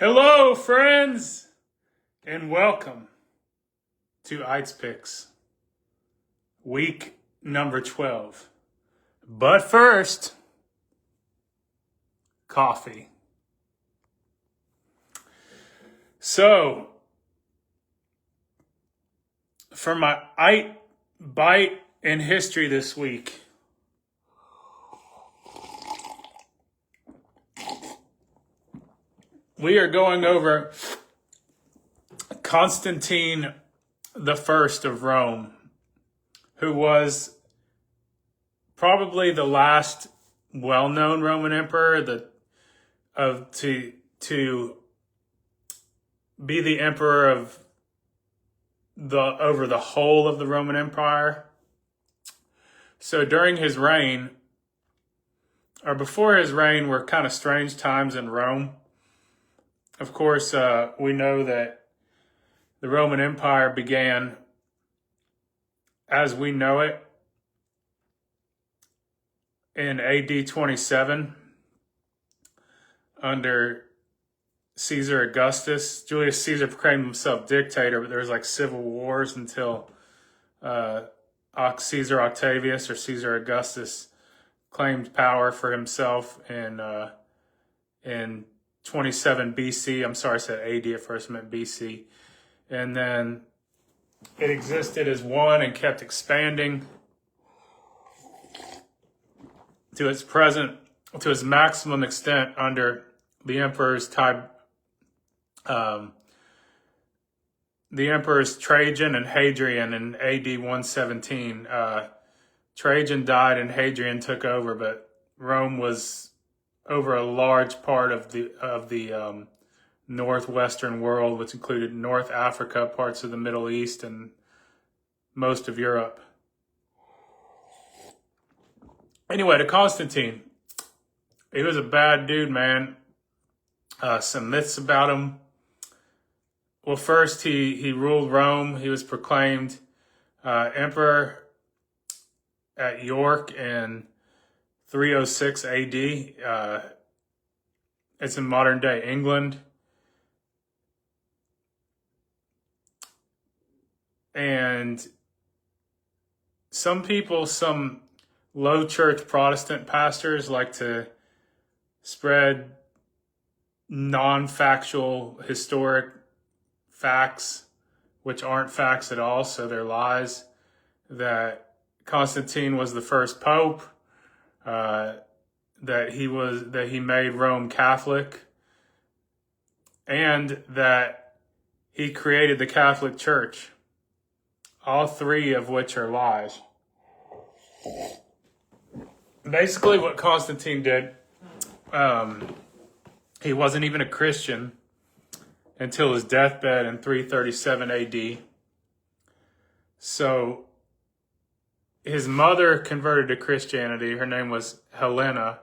Hello, friends, and welcome to Aydt Picks, week number 12. But first, coffee. So, for my Aydt bite in history this week, we are going over Constantine the First of Rome, who was probably the last well-known Roman emperor to be the emperor of over the whole of the Roman Empire. So during his reign, or before his reign, were kind of strange times in Rome. Of course, we know that the Roman Empire began as we know it in AD 27 under Caesar Augustus. Julius Caesar proclaimed himself dictator, but there was like civil wars until Caesar Octavius or Caesar Augustus claimed power for himself in 27 BC. I'm sorry, I said AD at first, I meant BC. And then it existed as one and kept expanding to its maximum extent under the emperors Trajan and Hadrian in AD 117. Trajan died and Hadrian took over, but Rome was over a large part of the northwestern world, which included North Africa, parts of the Middle East, and most of Europe. Anyway, to Constantine. He was a bad dude, man. Some myths about him. Well, first, he ruled Rome. He was proclaimed emperor at York in 306 AD. It's in modern day England. And some low church Protestant pastors like to spread non-factual historic facts, which aren't facts at all, so they're lies, that Constantine was the first pope, that he made Rome Catholic, and that he created the Catholic Church. All three of which are lies. Basically, what Constantine did, he wasn't even a Christian until his deathbed in 337 AD. So his mother converted to Christianity. Her name was Helena,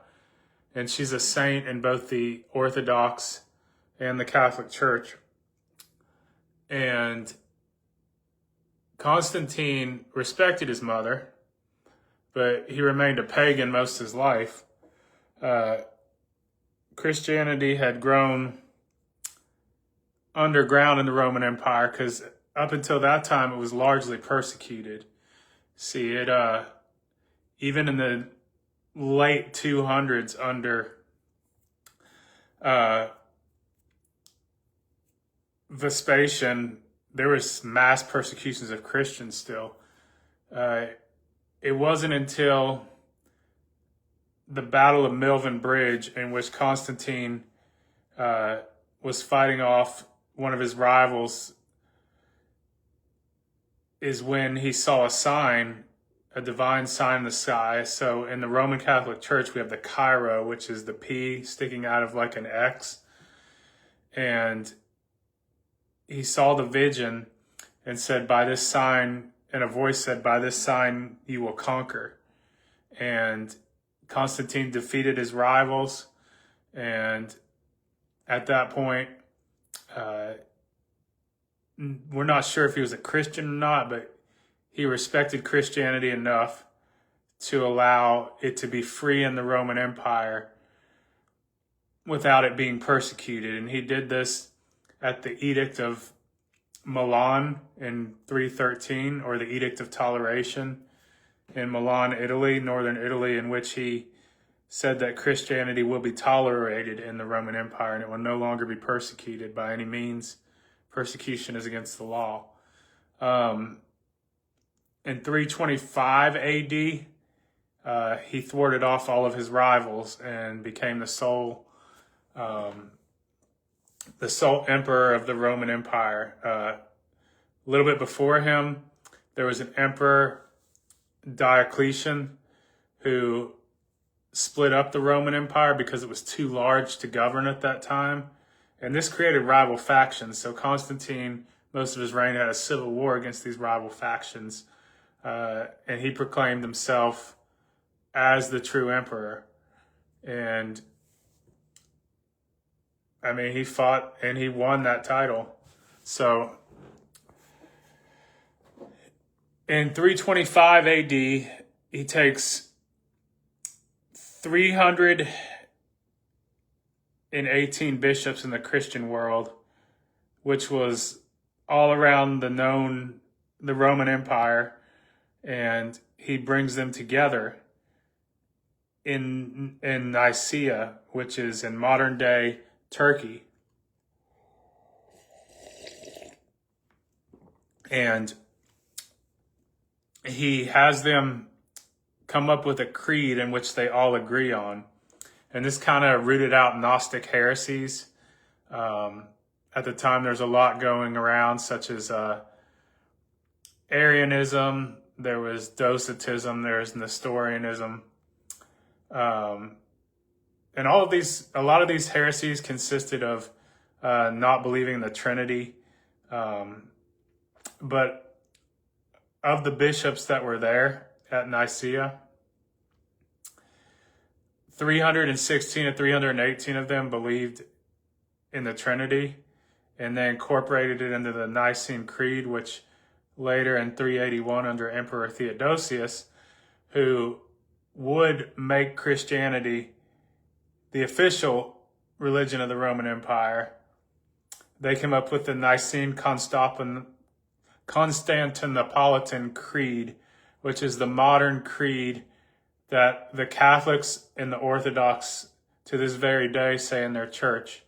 and she's a saint in both the Orthodox and the Catholic Church. And Constantine respected his mother, but he remained a pagan most of his life. Christianity had grown underground in the Roman Empire because up until that time it was largely persecuted. See, it even in the late 200s under Vespasian, there was mass persecutions of Christians still. It wasn't until the Battle of Milvian Bridge, in which Constantine was fighting off one of his rivals, is when he saw a sign, a divine sign in the sky. So in the Roman Catholic Church, we have the Chi-Rho, which is the P sticking out of like an X. And he saw the vision and said, by this sign, and a voice said, by this sign you will conquer. And Constantine defeated his rivals. And at that point, we're not sure if he was a Christian or not, but he respected Christianity enough to allow it to be free in the Roman Empire without it being persecuted. And he did this at the Edict of Milan in 313, or the Edict of Toleration in Milan, Italy, northern Italy, in which he said that Christianity will be tolerated in the Roman Empire and it will no longer be persecuted by any means. Persecution is against the law. In 325 AD, he thwarted off all of his rivals and became the sole emperor of the Roman Empire. A little bit before him, there was an emperor, Diocletian, who split up the Roman Empire because it was too large to govern at that time. And this created rival factions. So Constantine, most of his reign, had a civil war against these rival factions. And he proclaimed himself as the true emperor. And I mean, he fought and he won that title. So in 325 AD, he takes 318 bishops in the Christian world, which was all around the Roman Empire, and he brings them together in Nicaea, which is in modern day Turkey. And he has them come up with a creed in which they all agree on. And this kind of rooted out Gnostic heresies. At the time, there's a lot going around, such as Arianism, there was Docetism, there's Nestorianism. And a lot of these heresies consisted of not believing in the Trinity. But of the bishops that were there at Nicaea, 316 and 318 of them believed in the Trinity, and they incorporated it into the Nicene Creed, which later in 381 under Emperor Theodosius, who would make Christianity the official religion of the Roman Empire, they came up with the Nicene Constantinopolitan Creed, which is the modern creed that the Catholics and the Orthodox to this very day say in their church.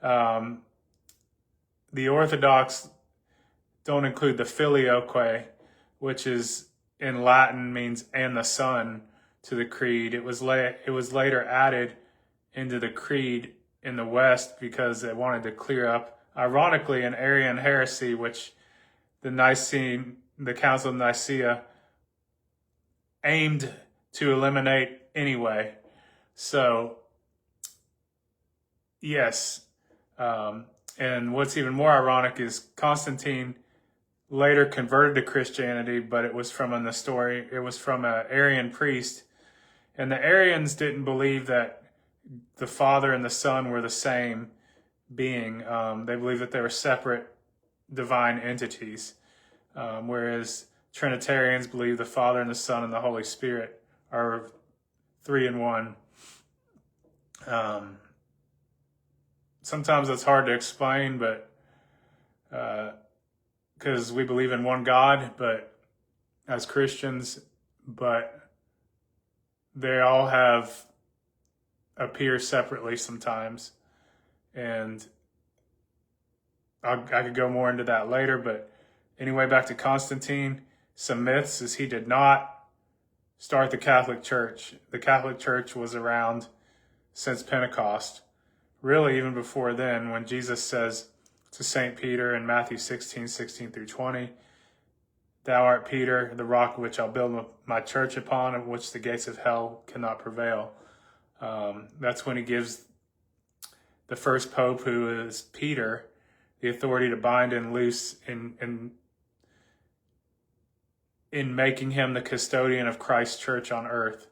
The Orthodox don't include the filioque, which is in Latin means "and the Son" to the creed. It was later added into the creed in the West because they wanted to clear up, ironically, an Arian heresy, which the Council of Nicaea aimed to eliminate anyway. So, yes. And what's even more ironic is Constantine later converted to Christianity, but it was from an Arian priest. And the Arians didn't believe that the Father and the Son were the same being. They believed that they were separate divine entities. Whereas Trinitarians believe the Father and the Son and the Holy Spirit are three in one. Sometimes it's hard to explain, but because we believe in one God, but as Christians, but they all appear separately sometimes. And I could go more into that later, but anyway, back to Constantine. Some myths is he did not start the Catholic Church. The Catholic Church was around since Pentecost. Really, even before then, when Jesus says to St. Peter in Matthew 16:16-20, "Thou art Peter, the rock which I'll build my church upon, of which the gates of hell cannot prevail." That's when he gives the first pope, who is Peter, the authority to bind and loose in making him the custodian of Christ's church on earth.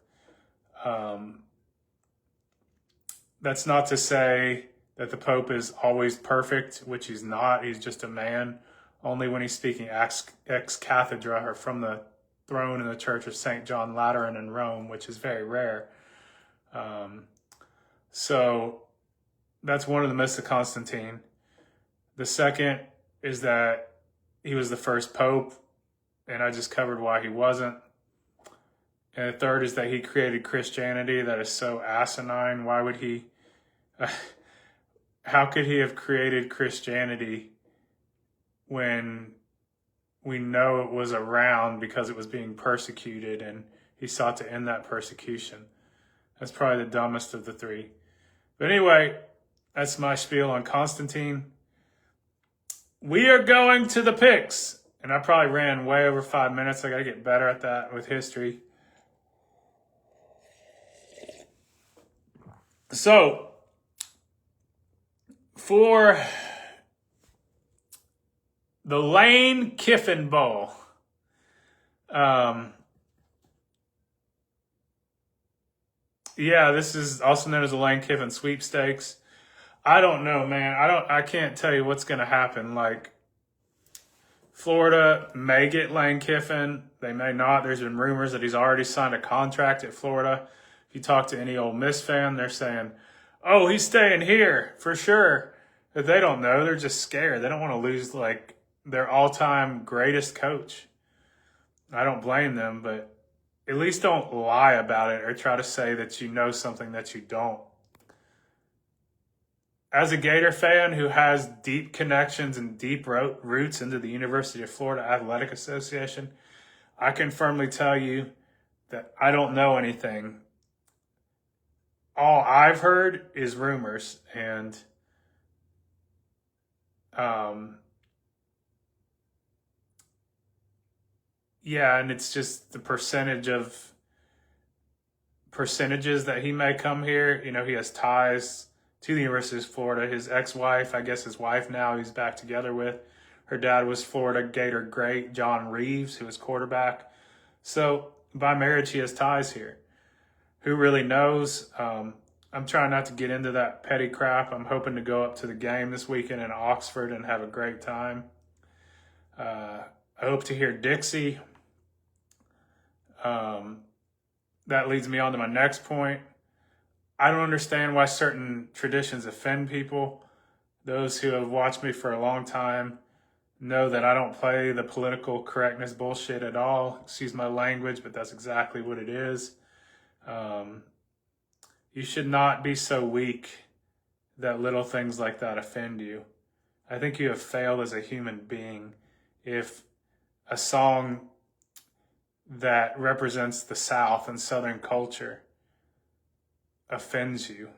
That's not to say that the Pope is always perfect, which he's not. He's just a man. Only when he's speaking ex cathedra, or from the throne in the Church of St. John Lateran in Rome, which is very rare. So That's one of the myths of Constantine. The second is that he was the first pope, and I just covered why he wasn't. And the third is that he created Christianity that is so asinine. Why would he? How could he have created Christianity when we know it was around because it was being persecuted and he sought to end that persecution? That's probably the dumbest of the three. But anyway, that's my spiel on Constantine. We are going to the picks. And I probably ran way over 5 minutes. I got to get better at that with history. So, for the Lane Kiffin Bowl, this is also known as the Lane Kiffin Sweepstakes. I don't know, man. I can't tell you what's going to happen. Like, Florida may get Lane Kiffin. They may not. There's been rumors that he's already signed a contract at Florida. If you talk to any Ole Miss fan, they're saying, oh, he's staying here for sure. But they don't know. They're just scared. They don't want to lose, like, their all-time greatest coach. I don't blame them, but at least don't lie about it or try to say that you know something that you don't. As a Gator fan who has deep connections and deep roots into the University of Florida Athletic Association, I can firmly tell you that I don't know anything. All I've heard is rumors, and and it's just the percentages that he may come here. You know, he has ties to the University of Florida. His ex-wife, I guess his wife now, he's back together with. Her dad was Florida Gator great John Reeves, who was quarterback. So by marriage, he has ties here. Who really knows? I'm trying not to get into that petty crap. I'm hoping to go up to the game this weekend in Oxford and have a great time. I hope to hear Dixie. That leads me on to my next point. I don't understand why certain traditions offend people. Those who have watched me for a long time know that I don't play the political correctness bullshit at all. Excuse my language, but that's exactly what it is. You should not be so weak that little things like that offend you. I think you have failed as a human being if a song that represents the South and Southern culture offends you.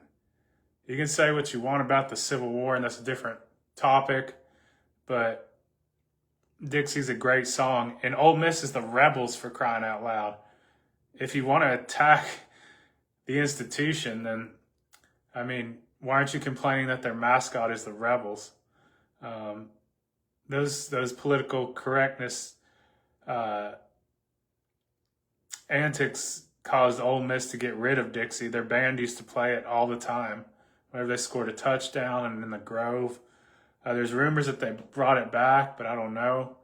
You can say what you want about the Civil War, and that's a different topic, but Dixie's a great song, and Ole Miss is the Rebels, for crying out loud. If you want to attack the institution, then, I mean, why aren't you complaining that their mascot is the Rebels? Those political correctness antics caused Ole Miss to get rid of Dixie. Their band used to play it all the time whenever they scored a touchdown and in the Grove. There's rumors that they brought it back, but I don't know.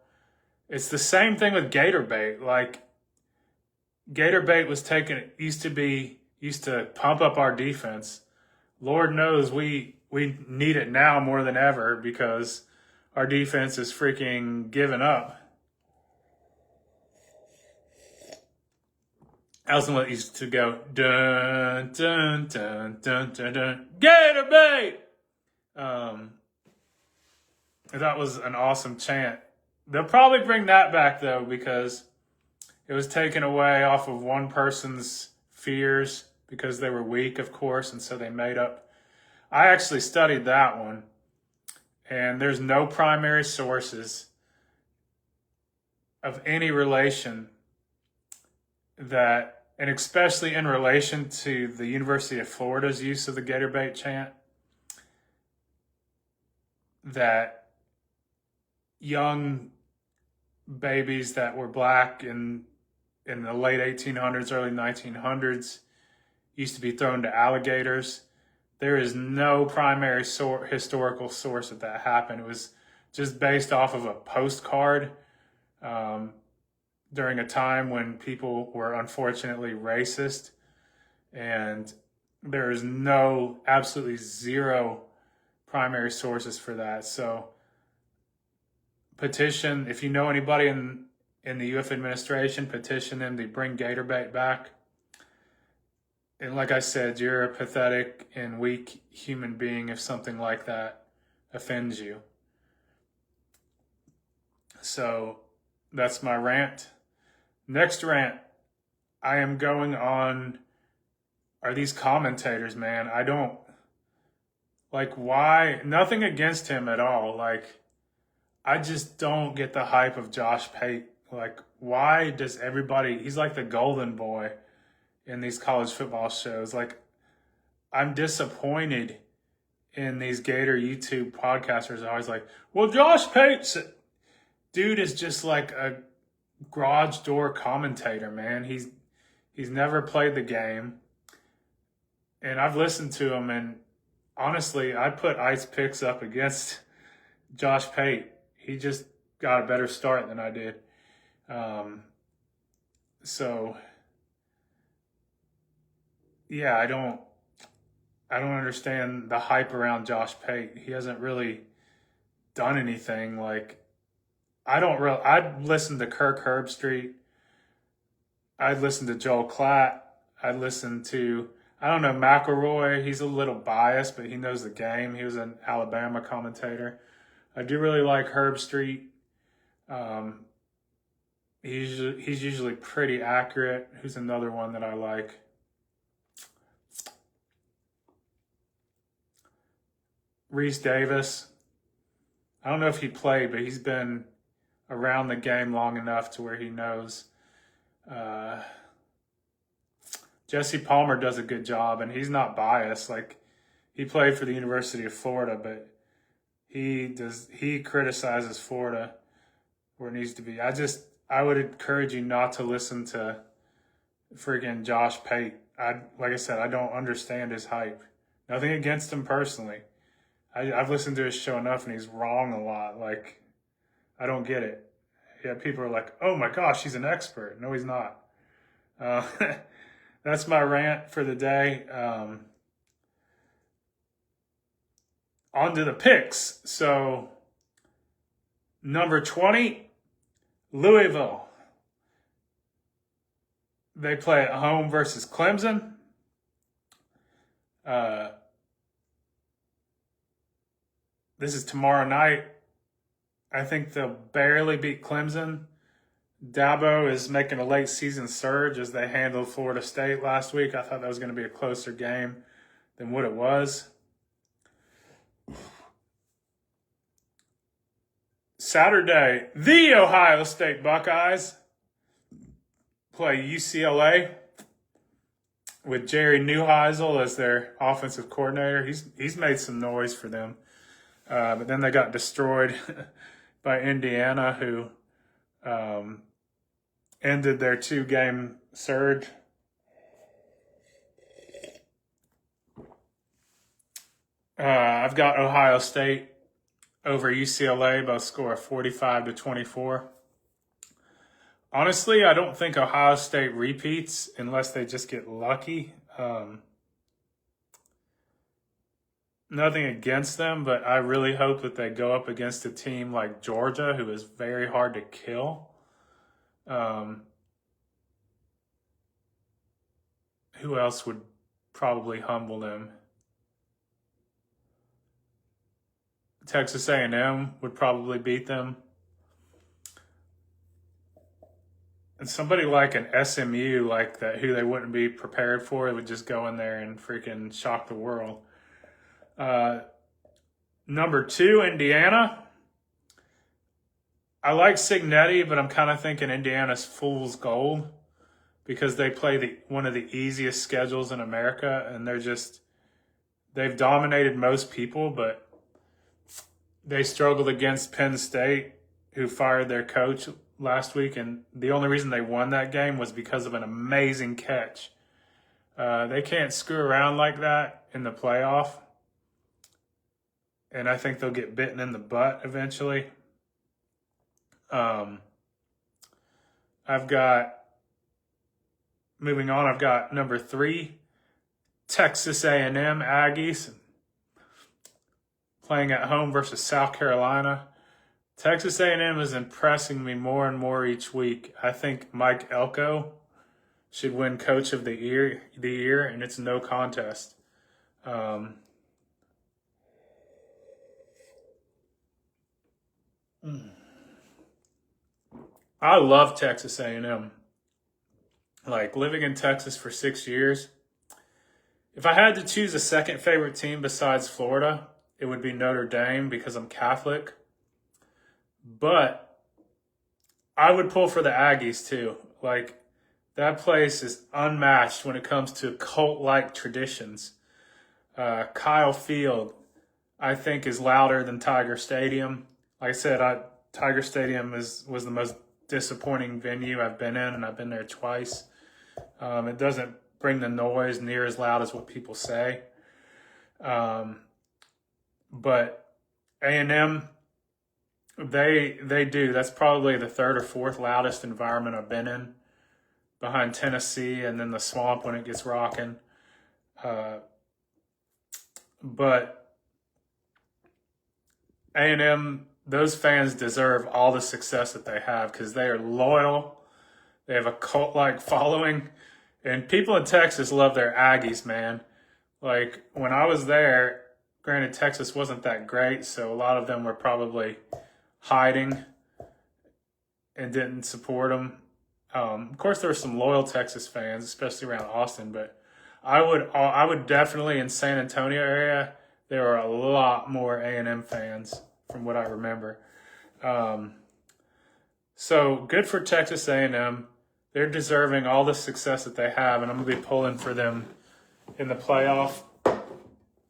It's the same thing with Gator Bait. Like, Gator Bait was used to pump up our defense. Lord knows we need it now more than ever because our defense is freaking giving up. I was the one that used to go, dun, dun, dun, dun, dun, dun, Gator Bait! That was an awesome chant. They'll probably bring that back, though, because it was taken away off of one person's fears because they were weak, of course, and so they made up. I actually studied that one, and there's no primary sources of any relation that, and especially in relation to the University of Florida's use of the Gator Bait chant, that young babies that were black in the late 1800s, early 1900s used to be thrown to alligators. There is no primary historical source that happened. It was just based off of a postcard during a time when people were unfortunately racist. And there is absolutely zero primary sources for that. So petition, if you know anybody in the UF administration, petition them to bring gator bait back. And like I said, you're a pathetic and weak human being if something like that offends you. So that's my rant. Next rant, I am going on, are these commentators, man. I don't, like, why? Nothing against him at all. Like, I just don't get the hype of Josh Pate. Like, why does everybody, he's like the golden boy in these college football shows. Like, I'm disappointed in these Gator YouTube podcasters are always like, well, Josh Pate, dude is just like a garage door commentator, man. He's never played the game. And I've listened to him, and honestly, I'd put Ayt's picks up against Josh Pate. He just got a better start than I did. So yeah, I don't understand the hype around Josh Pate. He hasn't really done anything. Like, I'd listen to Kirk Herbstreit. I'd listen to Joel Klatt. I'd listen to, I don't know, McElroy. He's a little biased, but he knows the game. He was an Alabama commentator. I do really like Herbstreit. He's usually pretty accurate. Who's another one that I like? Reese Davis. I don't know if he played, but he's been around the game long enough to where he knows. Jesse Palmer does a good job, and he's not biased. Like, he played for the University of Florida, but he criticizes Florida where it needs to be. I would encourage you not to listen to freaking Josh Pate. Like I said, I don't understand his hype. Nothing against him personally. I've listened to his show enough, and he's wrong a lot. Like, I don't get it. Yeah, people are like, oh my gosh, he's an expert. No, he's not. That's my rant for the day. On to the picks. So, number 20, Louisville. They play at home versus Clemson. This is tomorrow night. I think they'll barely beat Clemson. Dabo is making a late season surge as they handled Florida State last week. I thought that was going to be a closer game than what it was. Saturday, the Ohio State Buckeyes play UCLA with Jerry Neuheisel as their offensive coordinator. He's made some noise for them. But then they got destroyed by Indiana, who ended their 2-game surge. I've got Ohio State over UCLA by a score of 45-24. Honestly, I don't think Ohio State repeats unless they just get lucky. Nothing against them, but I really hope that they go up against a team like Georgia, who is very hard to kill. Who else would probably humble them? Texas A&M would probably beat them. And somebody like an SMU, like that, who they wouldn't be prepared for, would just go in there and freaking shock the world. Number 2, Indiana. I like Signetti, but I'm kind of thinking Indiana's fool's gold because they play one of the easiest schedules in America, and they've dominated most people, but they struggled against Penn State, who fired their coach last week, and the only reason they won that game was because of an amazing catch. They can't screw around like that in the playoff. And I think they'll get bitten in the butt eventually. Moving on, I've got number 3, Texas A&M Aggies playing at home versus South Carolina. Texas A&M is impressing me more and more each week. I think Mike Elko should win Coach of the Year, and it's no contest. I love Texas A&M. Like living in Texas for 6 years. If I had to choose a second favorite team besides Florida, it would be Notre Dame because I'm Catholic. But I would pull for the Aggies too. Like that place is unmatched when it comes to cult-like traditions. Kyle Field, I think, is louder than Tiger Stadium. Like I said, Tiger Stadium was the most disappointing venue I've been in, and I've been there twice. It doesn't bring the noise near as loud as what people say. But A&M, they do. That's probably the third or fourth loudest environment I've been in, behind Tennessee and then the Swamp when it gets rocking. But A&M, those fans deserve all the success that they have because they are loyal. They have a cult-like following. And people in Texas love their Aggies, man. Like, when I was there, granted, Texas wasn't that great, so a lot of them were probably hiding and didn't support them. Of course, there were some loyal Texas fans, especially around Austin, but I would definitely, in San Antonio area, there were a lot more A&M fans from what I remember. So good for Texas A&M. They're deserving all the success that they have, and I'm going to be pulling for them in the playoff.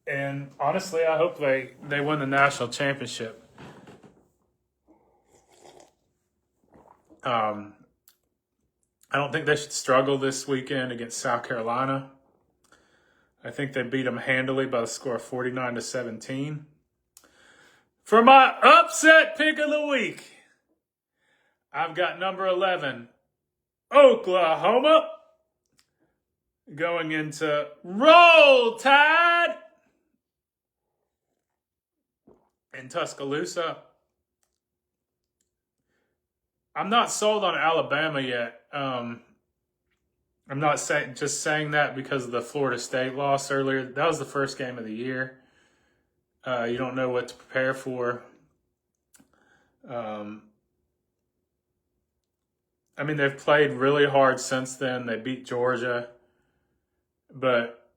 And honestly, I hope they win the national championship. I don't think they should struggle this weekend against South Carolina. I think they beat them handily by the score of 49-17. For my upset pick of the week, I've got number 11, Oklahoma, going into Roll Tide in Tuscaloosa. I'm not sold on Alabama yet. I'm not just saying that because of the Florida State loss earlier. That was the first game of the year. You don't know what to prepare for. I mean, they've played really hard since then. They beat Georgia. But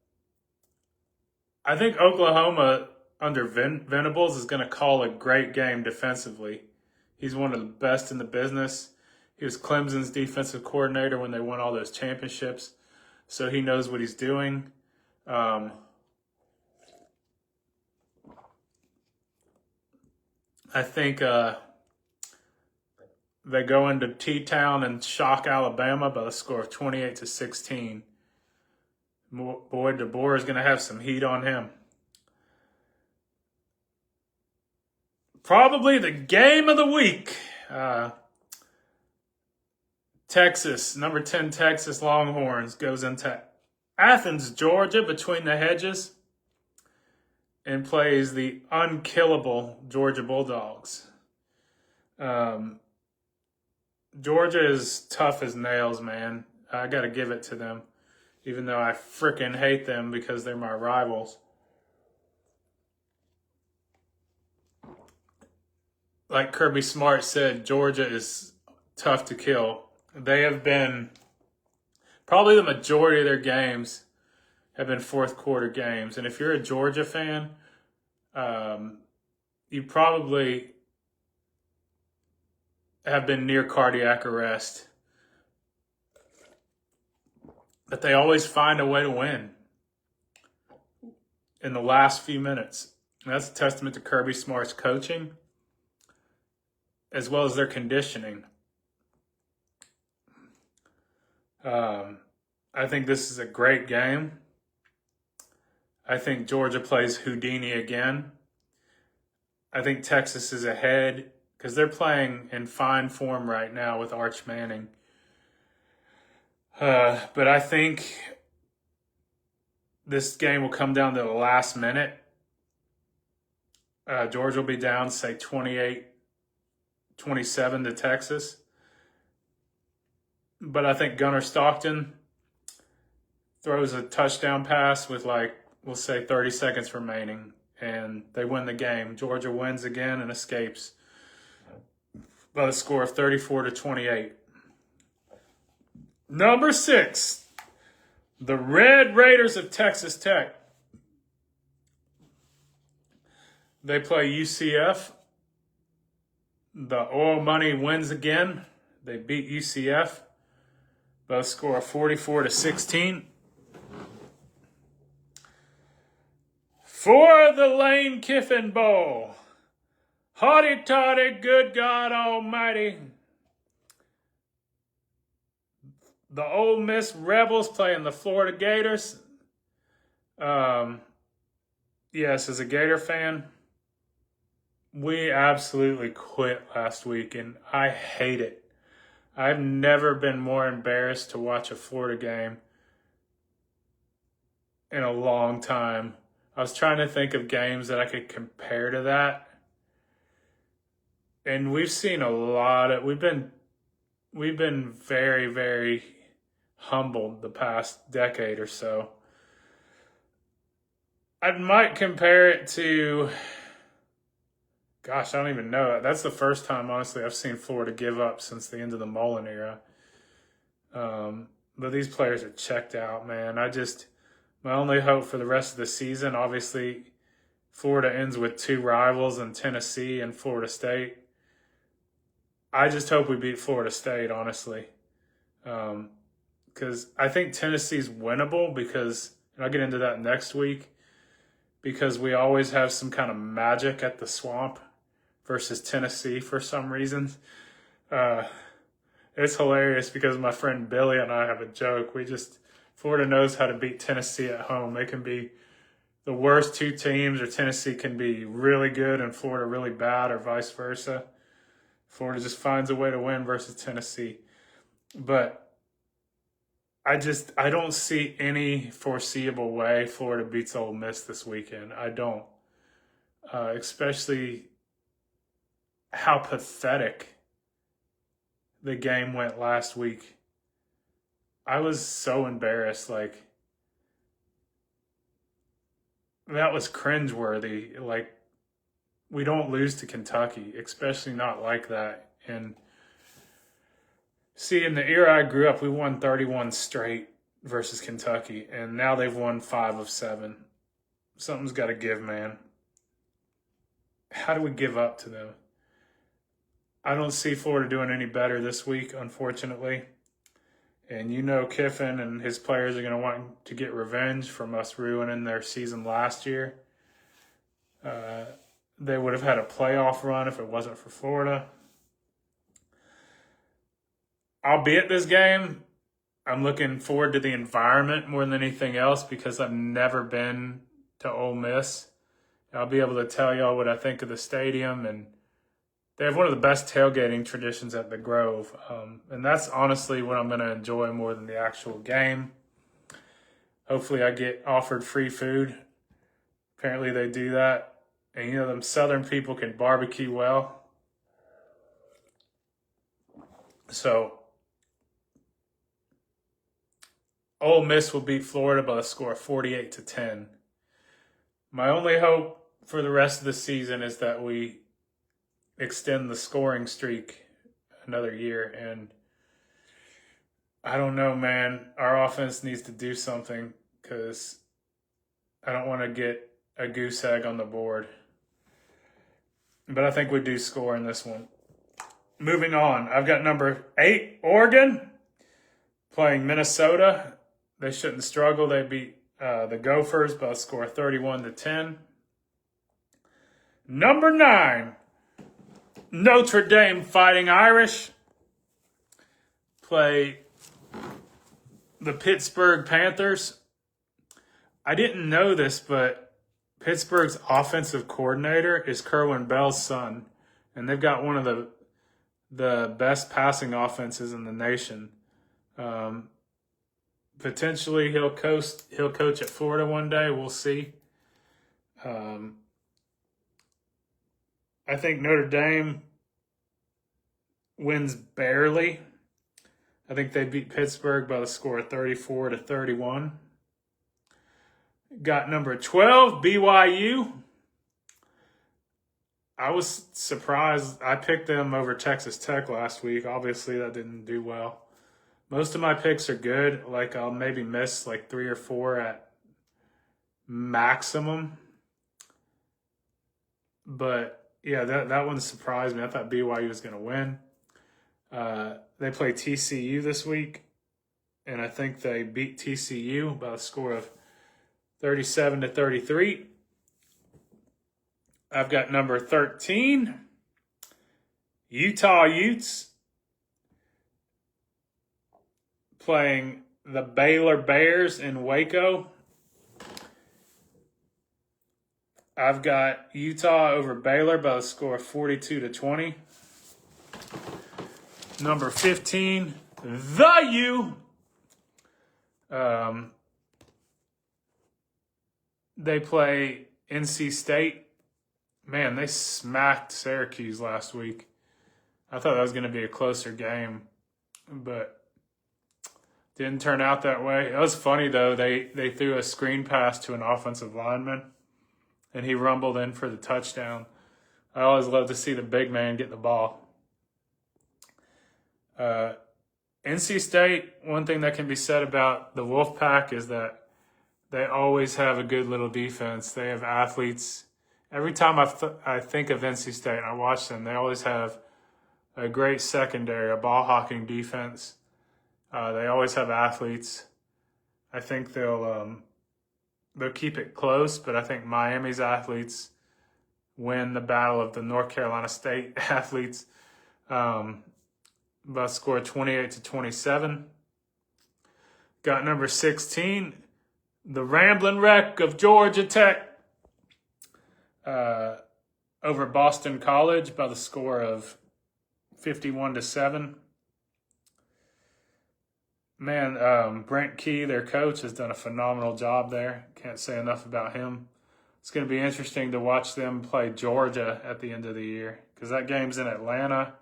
I think Oklahoma under Venables is going to call a great game defensively. He's one of the best in the business. He was Clemson's defensive coordinator when they won all those championships. So he knows what he's doing. I think they go into T-Town and shock Alabama by the score of 28-16. Boy, DeBoer is going to have some heat on him. Probably the game of the week. Texas, number 10 Texas Longhorns goes into Athens, Georgia, between the hedges, and plays the unkillable Georgia Bulldogs. Georgia is tough as nails, man. I got to give it to them, even though I freaking hate them because they're my rivals. Like Kirby Smart said, Georgia is tough to kill. They have been, probably the majority of their games have been fourth quarter games. And if you're a Georgia fan, you probably have been near cardiac arrest. But they always find a way to win in the last few minutes. And that's a testament to Kirby Smart's coaching as well as their conditioning. I think this is a great game. I think Georgia plays Houdini again. I think Texas is ahead because they're playing in fine form right now with Arch Manning. But I think this game will come down to the last minute. Georgia will be down, say 28-27 to Texas. But I think Gunnar Stockton throws a touchdown pass with, like, we'll say 30 seconds remaining, and they win the game. Georgia wins again and escapes by the score of 34-28. Number 6, the Red Raiders of Texas Tech. They play UCF. The Oil Money wins again. They beat UCF by a score of 44-16. For the Lane Kiffin Bowl, hotty toddy, good God Almighty. The Ole Miss Rebels playing the Florida Gators. Yes, as a Gator fan, we absolutely quit last week, and I hate it. I've never been more embarrassed to watch a Florida game in a long time. I was trying to think of games that I could compare to that. And we've seen a lot of, we've been very, very humbled the past decade or so. I might compare it to, gosh, I don't even know. That's the first time, honestly, I've seen Florida give up since the end of the Mullen era. But these players are checked out, man. My only hope for the rest of the season, obviously, Florida ends with 2 rivals in Tennessee and Florida State. I just hope we beat Florida State, honestly. Because I think Tennessee's winnable because, and I'll get into that next week, because we always have some kind of magic at the Swamp versus Tennessee for some reason. It's hilarious because my friend Billy and I have a joke. Florida knows how to beat Tennessee at home. They can be the worst 2 teams, or Tennessee can be really good and Florida really bad, or vice versa. Florida just finds a way to win versus Tennessee. But I don't see any foreseeable way Florida beats Ole Miss this weekend. I don't. Especially how pathetic the game went last week. I was so embarrassed. Like, that was cringeworthy. Like, we don't lose to Kentucky, especially not like that. And see, in the era I grew up, we won 31 straight versus Kentucky, and now they've won 5 of 7. Something's got to give, man. How do we give up to them? I don't see Florida doing any better this week, unfortunately. And you know Kiffin and his players are going to want to get revenge from us ruining their season last year. They would have had a playoff run if it wasn't for Florida. I'll be at this game. I'm looking forward to the environment more than anything else because I've never been to Ole Miss. I'll be able to tell y'all what I think of the stadium, and they have one of the best tailgating traditions at the Grove. And that's honestly what I'm going to enjoy more than the actual game. Hopefully I get offered free food. Apparently they do that. And you know, them Southern people can barbecue well. So Ole Miss will beat Florida by a score of 48-10. My only hope for the rest of the season is that we extend the scoring streak another year. And I don't know, man. Our offense needs to do something because I don't want to get a goose egg on the board. But I think we do score in this one. Moving on, I've got number 8, Oregon, playing Minnesota. They shouldn't struggle. They beat the Gophers by a score of 31-10. Number 9, Notre Dame Fighting Irish play the Pittsburgh Panthers. I didn't know this, but Pittsburgh's offensive coordinator is Kerwin Bell's son, and they've got one of the best passing offenses in the nation. Potentially he'll coach at Florida one day. We'll see. I think Notre Dame wins barely. I think they beat Pittsburgh by the score of 34-31. Got number 12, BYU. I was surprised. I picked them over Texas Tech last week. Obviously, that didn't do well. Most of my picks are good. Like, I'll maybe miss like 3 or 4 at maximum. But, yeah, that one surprised me. I thought BYU was going to win. They play TCU this week, and I think they beat TCU by a score of 37-33. I've got number 13, Utah Utes, playing the Baylor Bears in Waco. I've got Utah over Baylor by a score of 42-20. Number 15, the U. They play NC State. Man, they smacked Syracuse last week. I thought that was going to be a closer game, but didn't turn out that way. It was funny, though. They threw a screen pass to an offensive lineman, and he rumbled in for the touchdown. I always love to see the big man get the ball. NC State, one thing that can be said about the Wolfpack is that they always have a good little defense. They have athletes. Every time I think of NC State and I watch them, they always have a great secondary, a ball-hawking defense. They always have athletes. I think they'll keep it close, but I think Miami's athletes win the battle of the North Carolina State athletes by a score of 28-27. Got number 16, the Rambling Wreck of Georgia Tech, over Boston College by the score of 51-7. Man, Brent Key, their coach, has done a phenomenal job there. Can't say enough about him. It's going to be interesting to watch them play Georgia at the end of the year because that game's in Atlanta.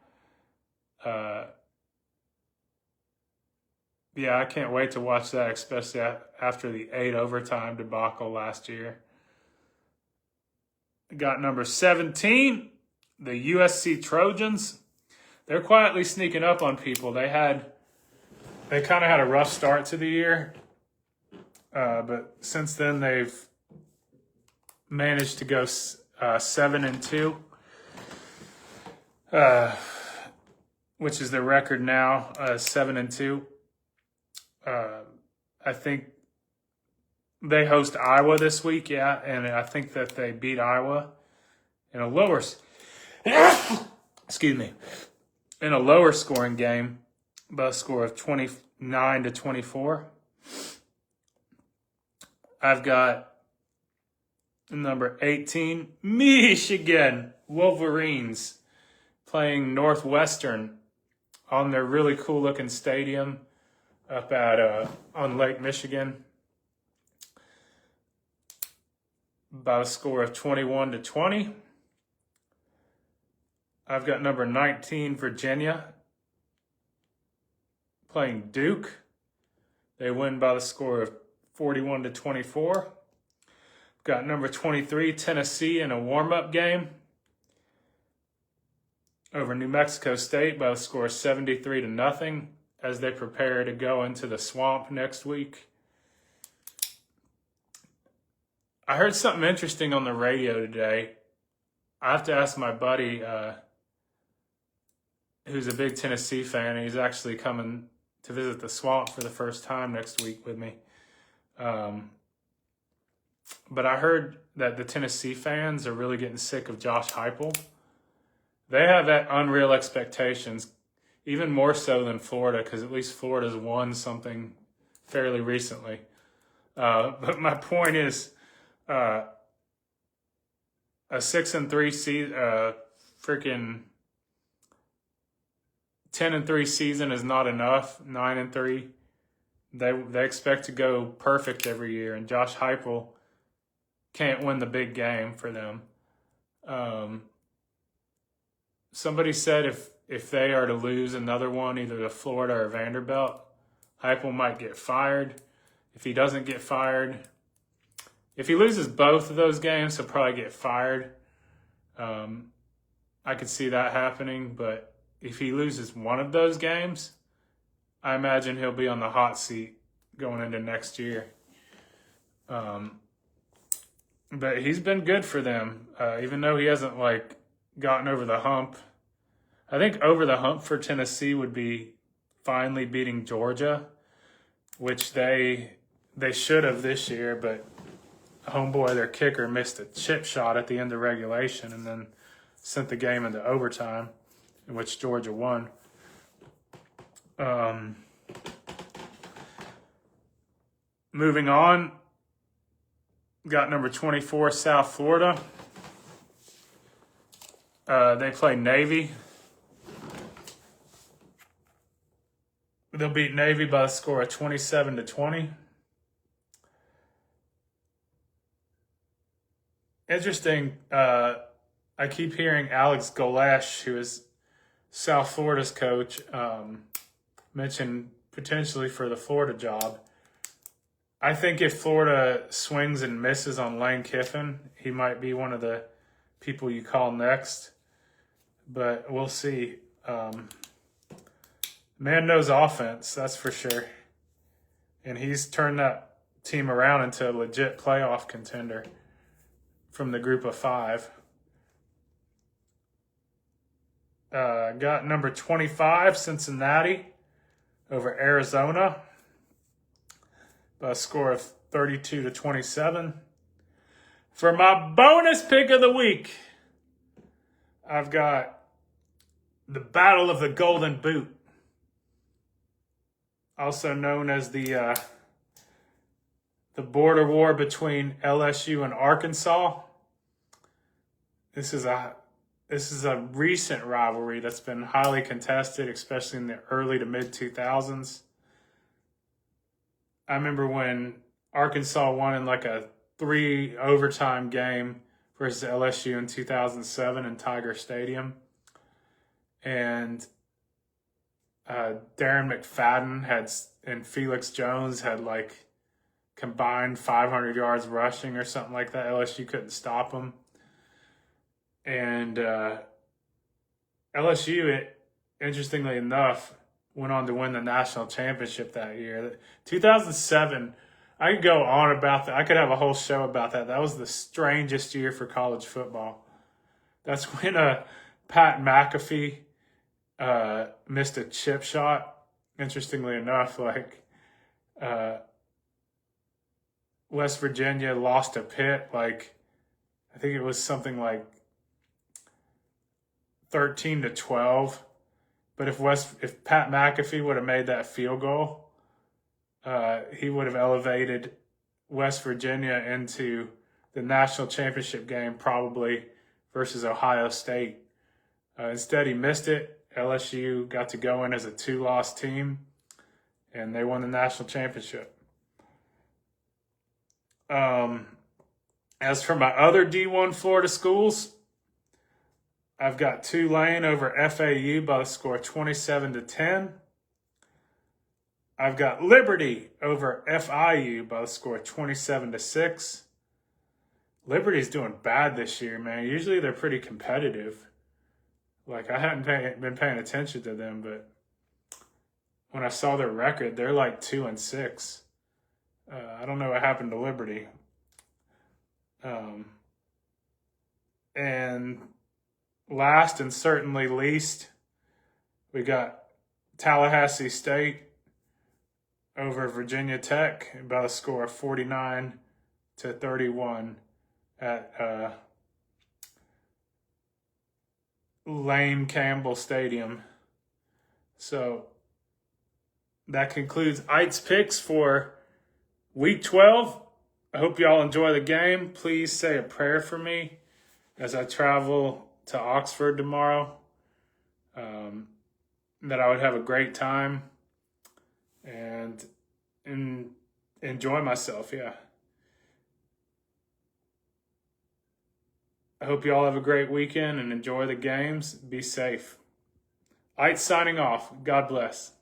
Yeah, I can't wait to watch that, especially after the 8 overtime debacle last year. Got number 17, the USC Trojans. They're quietly sneaking up on people. They kind of had a rough start to the year, but since then they've managed to go 7-2, which is their record now, 7-2. I think they host Iowa this week, yeah, and I think that they beat Iowa in a lower, in a lower scoring game by a score of 29-24. I've got number 18, Michigan Wolverines, playing Northwestern on their really cool looking stadium up at on Lake Michigan by a score of 21-20. I've got number 19, Virginia, playing Duke. They win by the score of 41-24. Got number 23, Tennessee, in a warm-up game over New Mexico State by the score of 73-0 as they prepare to go into the swamp next week. I heard something interesting on the radio today. I have to ask my buddy, who's a big Tennessee fan, and he's actually coming to visit the swamp for the first time next week with me. But I heard that the Tennessee fans are really getting sick of Josh Heupel. They have that unreal expectations, even more so than Florida, because at least Florida's won something fairly recently. But my point is, a 6-3 season, freaking 10-3 season is not enough. 9-3, they expect to go perfect every year, and Josh Heupel can't win the big game for them. somebody said if they are to lose another one, either to Florida or Vanderbilt, Heupel might get fired. If he doesn't get fired, if he loses both of those games, he'll probably get fired. I could see that happening, but if he loses one of those games, I imagine he'll be on the hot seat going into next year. But he's been good for them, even though he hasn't gotten over the hump. I think over the hump for Tennessee would be finally beating Georgia, which they should have this year, but homeboy, their kicker, missed a chip shot at the end of regulation and then sent the game into overtime, in which Georgia won. Moving on, got number 24, South Florida. They play Navy. They'll beat Navy by a score of 27-20. Interesting. I keep hearing Alex Golesh, who is South Florida's coach, mention potentially for the Florida job. I think if Florida swings and misses on Lane Kiffin, he might be one of the people you call next. But we'll see. Man knows offense, that's for sure. And he's turned that team around into a legit playoff contender from the group of 5. Got number 25, Cincinnati, over Arizona by a score of 32-27. For my bonus pick of the week, I've got the Battle of the Golden Boot, also known as the border war between LSU and Arkansas. This is a recent rivalry that's been highly contested, especially in the early to mid 2000s. I remember when Arkansas won in a 3 overtime game versus LSU in 2007 in Tiger Stadium. And Darren McFadden and Felix Jones had combined 500 yards rushing or something like that. LSU couldn't stop them. And LSU, interestingly enough, went on to win the national championship that year. 2007, I could go on about that. I could have a whole show about that. That was the strangest year for college football. That's when Pat McAfee missed a chip shot. Interestingly enough, West Virginia lost to Pitt. I think it was something like 13-12. But if Pat McAfee would have made that field goal, he would have elevated West Virginia into the national championship game, probably versus Ohio State. Instead, he missed it. LSU got to go in as a 2-loss team, and they won the national championship. As for my other D1 Florida schools, I've got Tulane over FAU by the score 27-10. I've got Liberty over FIU by the score 27-6. Liberty's doing bad this year, man. Usually they're pretty competitive. I hadn't been paying attention to them, but when I saw their record, they're 2-6. I don't know what happened to Liberty. And last and certainly least, we got Tallahassee State over Virginia Tech by the score of 49-31 at Lane Campbell Stadium. So that concludes Ayt's picks for Week 12. I hope y'all enjoy the game. Please say a prayer for me as I travel to Oxford tomorrow. That I would have a great time and enjoy myself, yeah. I hope you all have a great weekend and enjoy the games. Be safe. Aydt signing off. God bless.